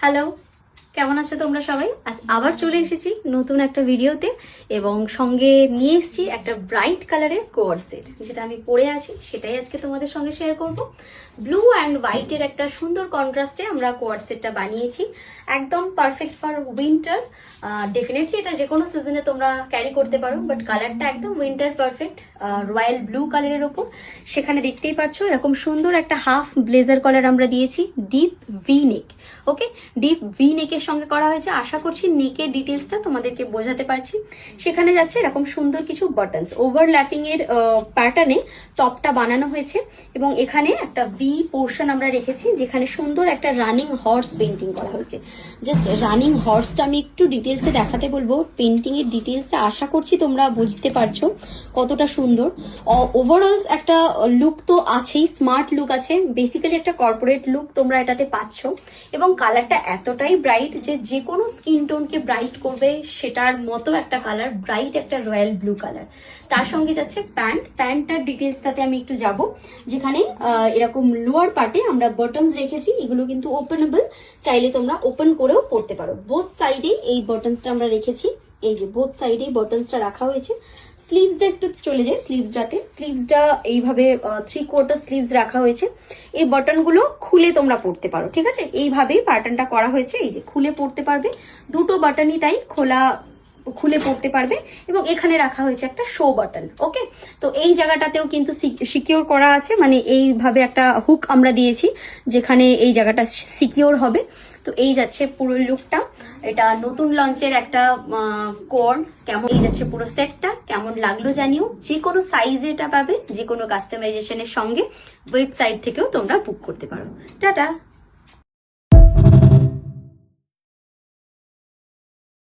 Hello, কেমন আছো তোমরা সবাই? আজ আবার চলে এসেছি নতুন একটা ভিডিওতে এবং সঙ্গে নিয়ে এসেছি একটা ব্রাইট কালারের কোয়ার্ড সেট, যেটা আমি পরে আছি সেটাই আজকে তোমাদের সঙ্গে শেয়ার করব। ব্লু অ্যান্ড হোয়াইটের একটা সুন্দর কন্ট্রাস্টে আমরা কোয়ার্ড সেটটা বানিয়েছি, একদম পারফেক্ট ফর উইন্টার। ডেফিনেটলি এটা যে কোনো সিজনে তোমরা ক্যারি করতে পারো, বাট কালারটা একদম উইন্টার পারফেক্ট, রয়্যাল ব্লু কালারের ওপর। সেখানে দেখতেই পাচ্ছ এরকম সুন্দর একটা হাফ ব্লেজার কালার আমরা দিয়েছি, ডিপ ভি নেক। ওকে, ডিপ ভি নেকের সঙ্গে করা হয়েছে। আশা করছি নেকের ডিটেলসটা তোমাদেরকে বোঝাতে পারছি। সেখানে যাচ্ছে এরকম সুন্দর কিছু বাটনস, ওভারল্যাপিং এর প্যাটার্নে টপটা বানানো হয়েছে এবং এখানে একটা ভি পোর্শন আমরা রেখেছি, যেখানে সুন্দর একটা রানিং হর্স পেন্টিং করা হয়েছে। জাস্ট রানিং হর্সটা আমি একটু ডিটেলসে দেখাতে বলবো। পেন্টিং এর ডিটেলসটা আশা করছি তোমরা বুঝতে পারছো কতটা সুন্দর। ওভারঅল একটা লুক তো আছেই, স্মার্ট লুক আছে, বেসিক্যালি একটা কর্পোরেট লুক তোমরা এটাতে পাচ্ছ। এবং কালারটা এতটাই ব্রাইট যে কোনো স্কিন টোনকে ব্রাইট করবে সেটার মতো একটা কালার, ব্রাইট একটা রয়্যাল ব্লু কালার। তার সঙ্গে যাচ্ছে প্যান্টটার ডিটেলসটাতে আমি একটু যাব, যেখানে এরকম লোয়ার পার্টে আমরা বাটনস রেখেছি। এগুলো কিন্তু ওপেনেবল, চাইলে তোমরা ওপেন করেও পড়তে পারো। বোথ সাইডে এই বাটনসটা আমরা রেখেছি, এই যে বোথ সাইডে বাটনসটা রাখা হয়েছে। স্লিভসটা একটু চলে যায়, স্লিভসটা এইভাবে 3/4 স্লিভস রাখা হয়েছে। এই বাটনগুলো খুলে তোমরা পড়তে পারো, ঠিক আছে? এইভাবেই প্যাটার্নটা করা হয়েছে, এই যে খুলে পড়তে পারবে। দুটো বাটনই তাই খুলে পড়তে পারবে। এবং এখানে রাখা হয়েছে একটা শো বাটন। ওকে, তো এই জায়গাটাতেও কিন্তু সিকিউর করা আছে, মানে এইভাবে একটা হুক আমরা দিয়েছি যেখানে এই জায়গাটা সিকিউর হবে। তো এই যাচ্ছে পুরো লুকটা। এটা নতুন লঞ্চের একটা কোড। কেমন এই যাচ্ছে পুরো সেটটা, কেমন লাগলো জানিও। যে কোনো সাইজে এটা পাবে, যে কোনো কাস্টমাইজেশনের সঙ্গে ওয়েবসাইট থেকেও তোমরা বুক করতে পারো। টাটা।